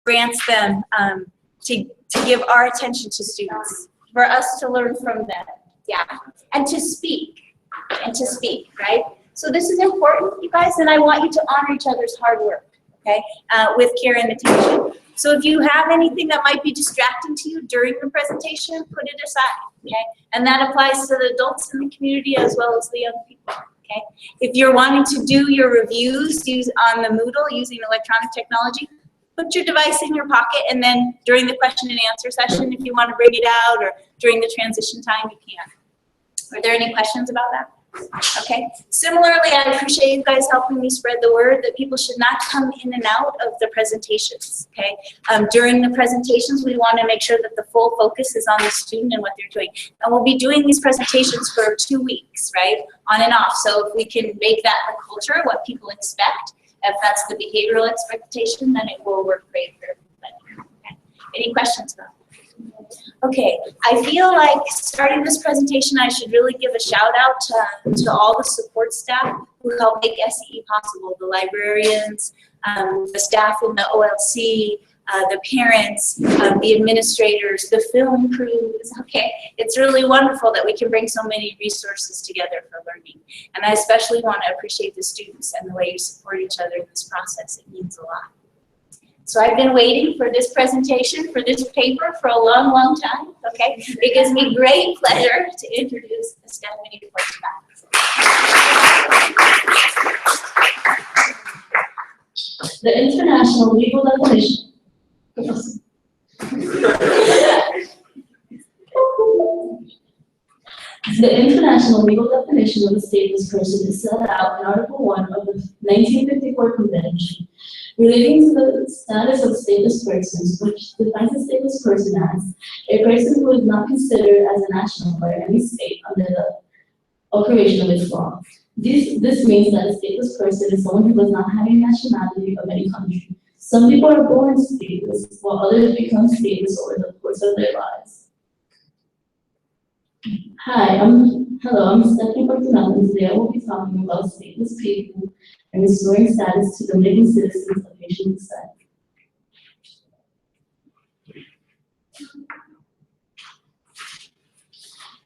grants them to give our attention to students, for us to learn from them, yeah, and to speak, right? So this is important, you guys, and I want you to honor each other's hard work, okay, with care and attention. So if you have anything that might be distracting to you during the presentation, put it aside, okay? And that applies to the adults in the community as well as the young people, okay? If you're wanting to do your reviews on the Moodle using electronic technology, put your device in your pocket, and then during the question and answer session, if you want to bring it out, or during the transition time, you can. Are there any questions about that? Okay. Similarly, I appreciate you guys helping me spread the word that people should not come in and out of the presentations, okay? During the presentations, we want to make sure that the full focus is on the student and what they're doing. And we'll be doing these presentations for 2 weeks, right? On and off. So if we can make that the culture, what people expect, if that's the behavioral expectation, then it will work great for everybody. Okay. Any questions about that? Okay, I feel like starting this presentation, I should really give a shout out to all the support staff who help make SEE possible, the librarians, the staff in the OLC, the parents, the administrators, the film crews, okay? It's really wonderful that we can bring so many resources together for learning. And I especially want to appreciate the students and the way you support each other in this process. It means a lot. So I've been waiting for this presentation, for this paper for a long, long time, okay? It gives me great pleasure to introduce Stephanie Portman. The international legal definition. The international legal definition of a stateless person is set out in Article 1 of the 1954 Convention relating to the status of stateless persons, which defines a stateless person as a person who is not considered as a national by any state under the operation of its law. This means that a stateless person is someone who does not have a nationality of any country. Some people are born stateless, while others become stateless over the course of their lives. Hi, I'm Stephanie Portman, and today I will be talking about stateless people and restoring status to Dominican citizens of Haitian descent.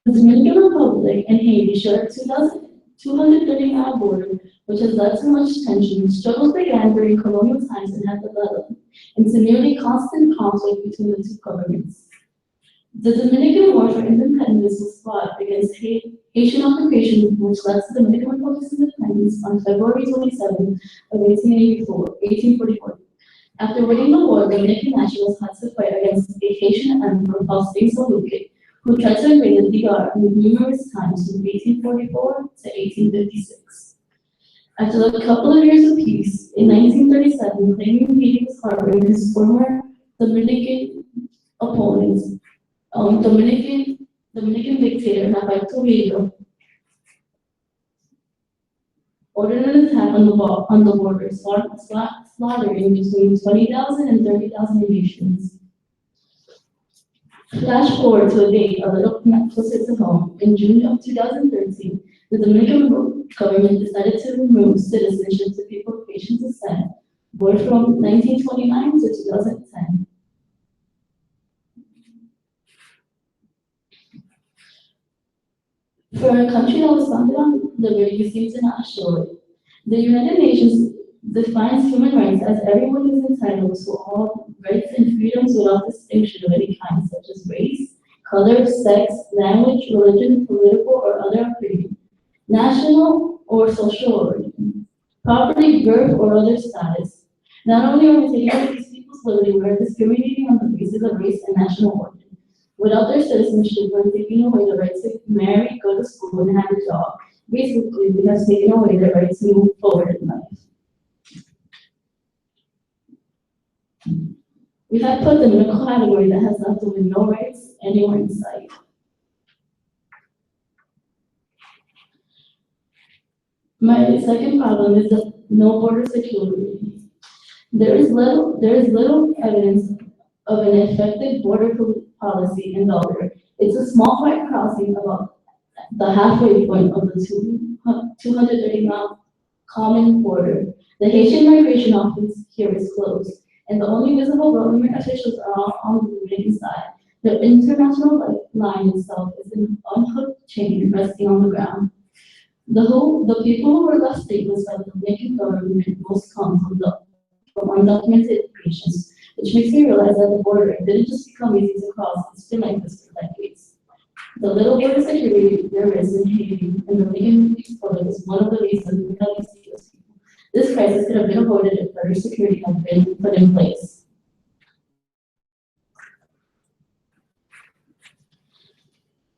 The Dominican Republic and Haiti share a 230-mile border, which has led to much tension. Struggles began during colonial times and have developed into nearly constant conflict between the two governments. The Dominican War for Independence was fought against Haitian occupation, which led to the Dominican Republic's independence on February 27 of 1844. After winning the war, Dominican nationals had to fight against the Haitian emperor Faustin Saluque, who tried to invade the DR numerous times from 1844 to 1856. After a couple of years of peace, in 1937, claiming Haiti was harboring his former Dominican opponents, Dominican dictator Rafael Trujillo ordered an attack on the border, slaughtering between 20,000 and 30,000 Haitians. Flash forward to a date a little closer to home. In June of 2013, the Dominican government decided to remove citizenship to people of Haitian descent, born from 1929 to 2010. For a country that was founded on liberty, you seem to not show it. The United Nations defines human rights as everyone is entitled to all rights and freedoms without distinction of any kind, such as race, color, sex, language, religion, political or other opinion, national or social origin, property, birth, or other status. Not only are we taking away these people's liberty, we are discriminating on the basis of race and national origin. Without their citizenship, we're taking away the right to marry, go to school, and have a job. Basically, we have taken away the right to move forward in life. We have put them in a category that has left them with no rights anywhere in sight. My second problem is the no border security. There is little evidence of an effective border policy in Delaware. It's a small white crossing about the halfway point of the 230-mile common border. The Haitian Migration Office here is closed, and the only visible government officials are all on the Dominican side. The international line itself is an unhooked chain resting on the ground. The people who were left stateless by the Dominican government most come from undocumented patients, which makes me realize that the border didn't just become easy to cross, it's been like this for decades. The little border security there is in Haiti and the Dominican Republic is one of the reasons we have these stateless people. This crisis could have been avoided if better security had been put in place.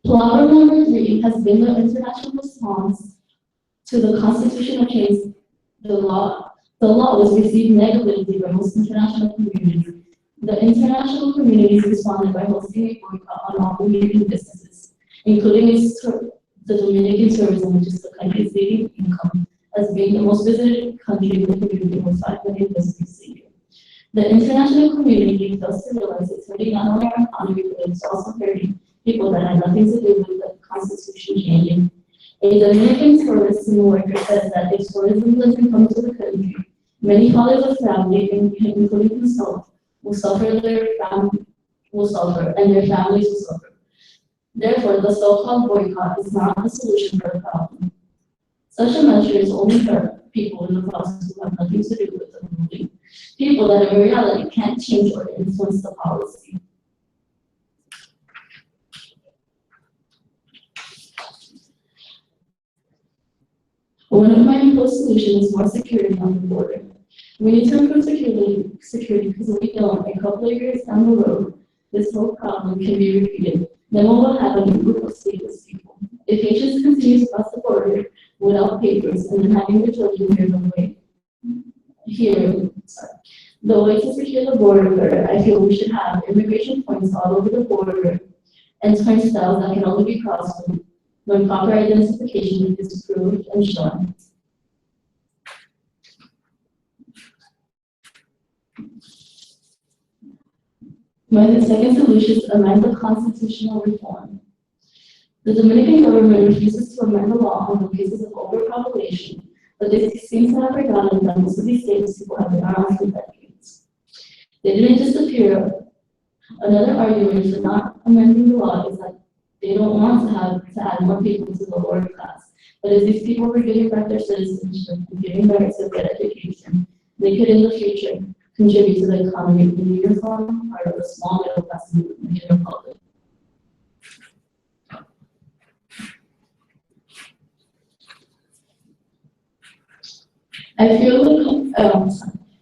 Flower number 3 has been the international response to the constitutional change. The law was received negatively by most international communities. The international communities responded by hosting a boycott on all Dominican businesses, including the Dominican tourism, which is the country's leading income, as being the most visited country in the community with 5 million visitors a year. The international community fails to realize it's hurting not only our economy, but it's also hurting people that had nothing to do with the constitution changing. A Dominican tourist worker says that if tourism doesn't come to the country, many fathers of family, including himself, will suffer, and their families will suffer. Therefore, the so-called boycott is not the solution for the problem. Such a measure is only for people in the process who have nothing to do with the ruling, people that in reality can't change or influence the policy. One of my proposed solutions is more security on the border. We need to improve security because if we don't, a couple of years down the road, this whole problem can be repeated. Then we will have a new group of stateless people. If Haitians continue to cross the border without papers and then having their children the way to secure the border, I feel we should have immigration points all over the border and turnstiles that can only be crossed when proper identification is proved and shown. My second solution is to amend the constitutional reform. The Dominican government refuses to amend the law on the basis of overpopulation, but they seem to have forgotten that most of these states people have been around for decades. They didn't disappear. Another argument for not amending the law is that they don't want to add more people to the lower class. But if these people were giving back their citizenship and giving the rights of good education, they could in the future contribute to the economy and be a part of the small middle class in the Dominican Republic. I feel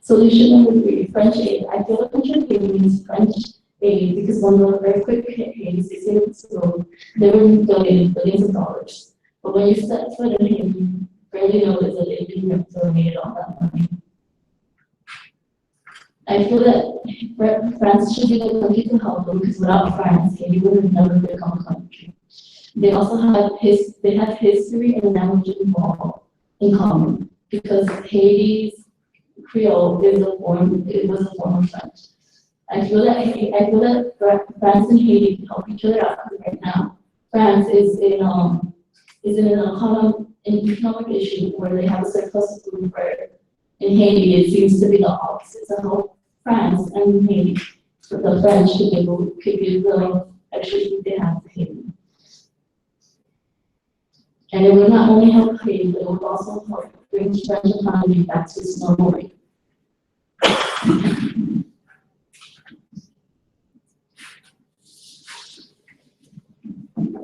solution number 3, French aid. I feel the country needs French aid because when the earthquake hit Haiti 6 years ago, they were donating billions of dollars. But when you step foot in Haiti, you barely notice that they've been donated all that money. I feel that France should be the country to help them because without France, Haiti would have never become a country. They also have history and language involved in common because Haiti's Creole was a form of French. I feel that France and Haiti can help each other out right now. France is in an economic issue where they have a surplus of food. In Haiti, it seems to be the opposite. So help France and Haiti, so the French could give the extra food they have to Haiti. And it would not only help Haiti, but it would also help bring the French economy back to its normal rate.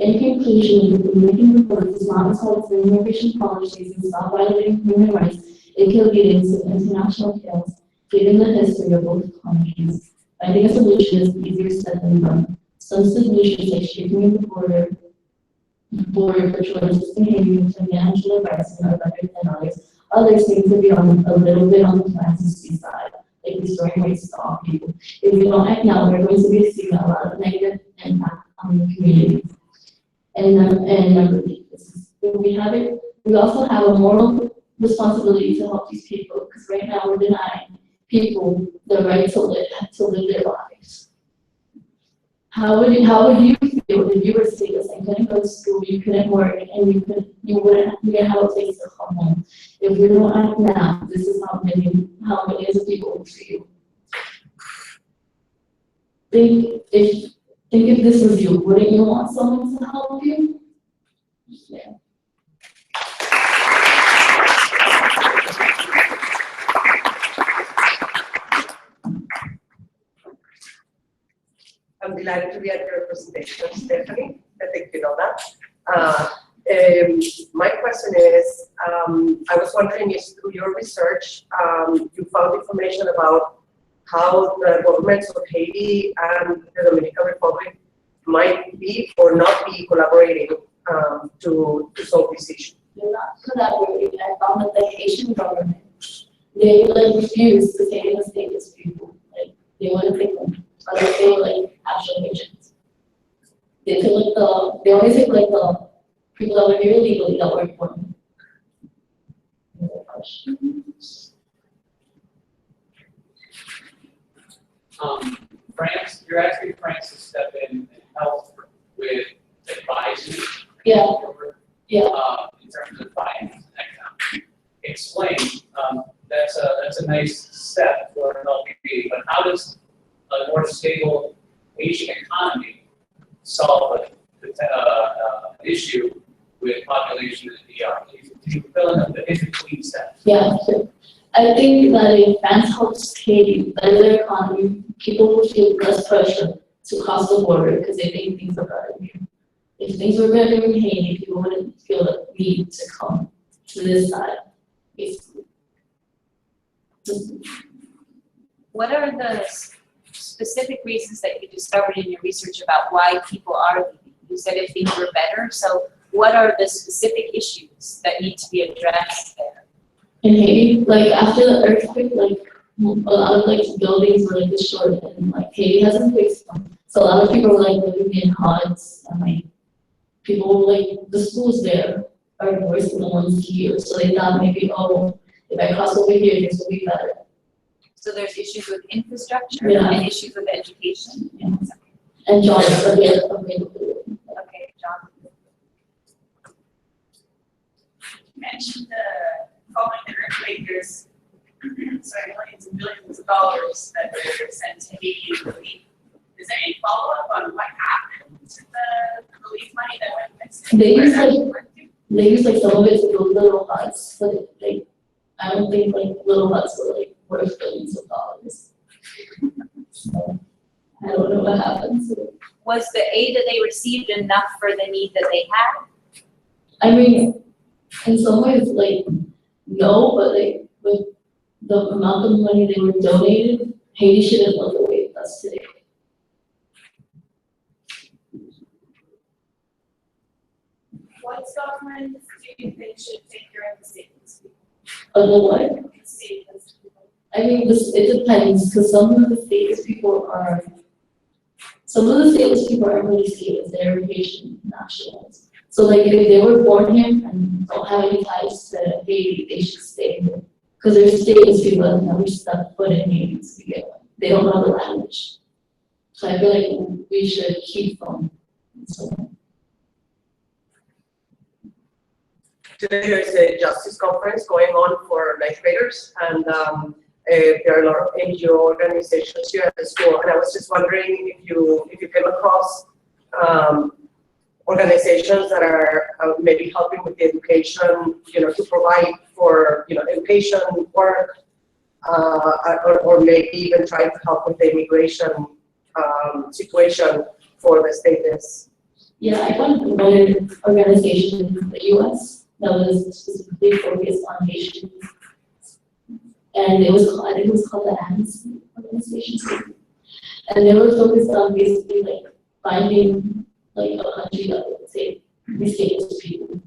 In conclusion, the Dominican Republic does not respect the immigration policies and stop violating human rights. It could lead into international chaos, given the history of both countries. Finding a solution is easier said than done. Some solutions like shaping the border patrol assisting Haiti with financial advice and are better than others. Others seem to be a little bit on the fantasy side, like restoring rights to all people. If we don't act now, we're going to be seeing a lot of negative impact on the community. And number 8, we also have a moral responsibility to help these people, because right now we're denying people the right to live their lives. How would you feel if you were stateless and couldn't go to school, you couldn't work, and you didn't have a place to come home? If we don't act now, this is how millions of people will feel. if this was you, wouldn't you want someone to help you? Yeah. I'm delighted to be at your presentation, Stephanie. I think you know that. My question is, I was wondering if through your research, you found information about how the governments of Haiti and the Dominican Republic might be or not be collaborating to solve this issue. They're not collaborating. I found that the Haitian government, they like refused to take the stateless people. Like they wouldn't take them unless they were like actual Haitians. They took like they only take like the people that were here illegally that were important. France, you're asking France to step in and help with advising. Yeah. Yeah. In terms of finance and economic. Explain, that's a nice step for an LPP, but how does a more stable Asian economy solve an issue with population in the DR? Can you fill in the in-between steps? Yeah, sure. I think that if France helps Haiti better their economy, people will feel less pressure to cross the border because they think things are better here. If things were better in Haiti, people wouldn't feel the need to come to this side, basically. What are the specific reasons that you discovered in your research about why people are leaving? You said if things were better, so what are the specific issues that need to be addressed there? In Haiti, like after the earthquake, like a lot of like buildings were like destroyed and like Haiti hasn't fixed them. So a lot of people were like living in huts and like people like the schools there are worse than the ones here. So they thought maybe, oh, if I cross over here, things will be better. So there's issues with infrastructure Yeah. and issues with education. Yeah. And jobs availability. Okay, John. You mentioned following the earthquake, there's millions and billions of dollars that were sent to Haiti in relief. Is there any follow-up on what happened to the relief money that went missing? They use like some of it to build little huts, but like I don't think like little huts were like worth billions of dollars. So I don't know what happened to it. Was the aid that they received enough for the need that they had? I mean, in some ways, like, no, but like, with the amount of money they were donated, Haiti shouldn't look the way it does today. What governments do you think should take care of the stateless people? Of the what? Stateless people. I mean, it depends, because some of the stateless people aren't really stateless, they're Haitian nationals. So like, if they were born here and don't have any ties to Haiti, they should stay here. Because they're stateless people that never stepped foot in Haiti to begin with. They don't know the language. So I feel like we should keep them. So, Today there is a justice conference going on for ninth graders, and there are a lot of NGO organizations here at the school. And I was just wondering if you came across organizations that are maybe helping with the education, to provide for education work, or maybe even trying to help with the immigration situation for the stateless. yeah, I found one organization in the US that was specifically focused on Haitians. And I think it was called the Amnesty Organization. And they were focused on basically like finding like a country that would take these stateless people.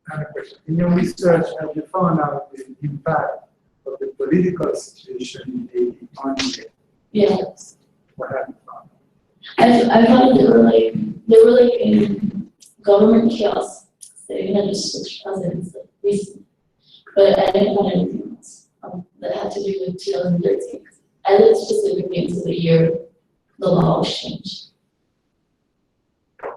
I have a question. In your research, have you found out the impact of the political situation in Haiti on you? Yes. What have you found? I found they were like in government chaos. They even had to switch presidents like recently. But I didn't find anything else that had to do with 2013. I looked specifically into the year the law was changed. The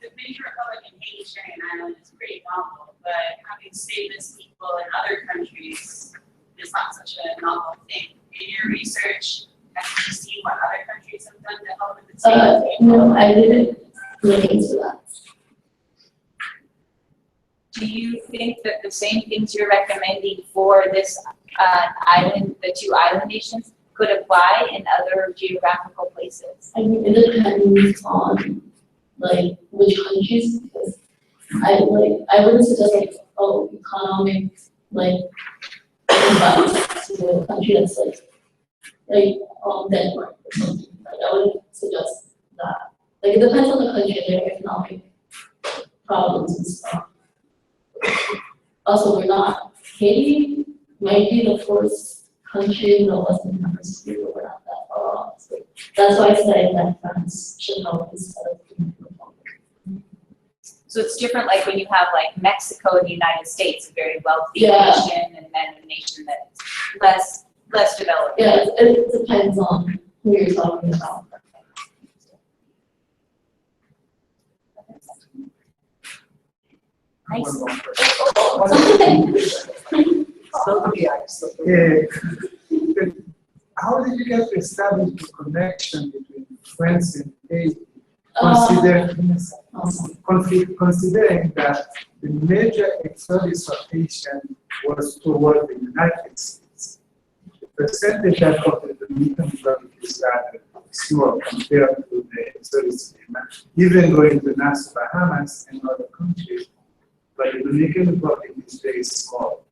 Dominican Republic and Haiti Haitian island is pretty novel, but having stateless people in other countries is not such a novel thing. In your research, have you seen what other countries have done to help with the same thing? No, I didn't look into that. Do you think that the same things you're recommending for this island, the two island nations, could apply in other geographical places? I mean, it depends on like which countries, because I wouldn't suggest like, oh, economic like imbalance to a country that's like Denmark or something. Like I wouldn't suggest that. Like it depends on the country and their economic problems and stuff. Also, we're not, Haiti might be the first country in the Western Hemisphere, but we're not that far off. So that's why I say that France should help instead of Dominican Republic. So it's different, like when you have like Mexico and the United States, a very wealthy Yeah. nation, and then a nation that's less developed. Yeah, it depends on who you're talking about. One more question. How did you get to establish the connection between France and Haiti, considering that the major exodus of Haitian was toward the United States? The percentage of the Dominican Republic is rather small compared to the exodus, even going to Nassau, Bahamas and other countries. But the Dominican Republic is very small.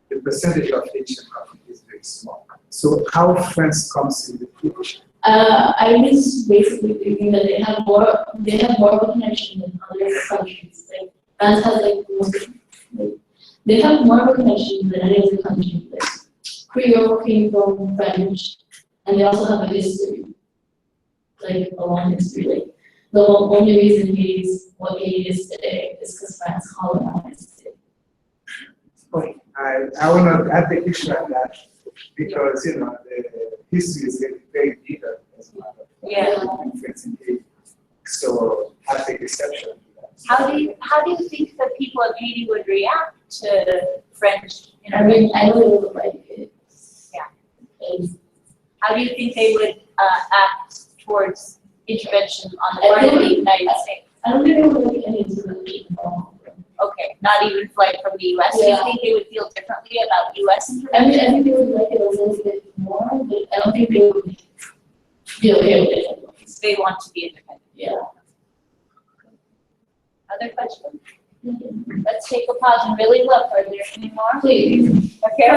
The percentage of Haitian public is very small. So how France comes in the picture? I was basically thinking that they have more of a connection than other countries. Like France has they have more of a connection than any other country. Like Creole came from French, and they also have a history, like a long history. Like the only reason Haiti is what Haiti is today is because France colonized it. Okay. I will not add the issue on that because the history is getting very deeper as well. Yeah. So I take exception to that. How do you think the people of Haiti would react to French I mean, intervention? I know they would like it. Yeah. And How do you think they would act towards intervention on the part of the United States? I don't think they would like any intervention at all. Okay, not even flight from the US. Do you Yeah. think they would feel differently about US I intervention? mean, I think they would like it a little bit more, but I don't think they would be okay with it. They want to be independent. Yeah. Other questions? Let's take a pause and really look. Are there any more? Please. Okay.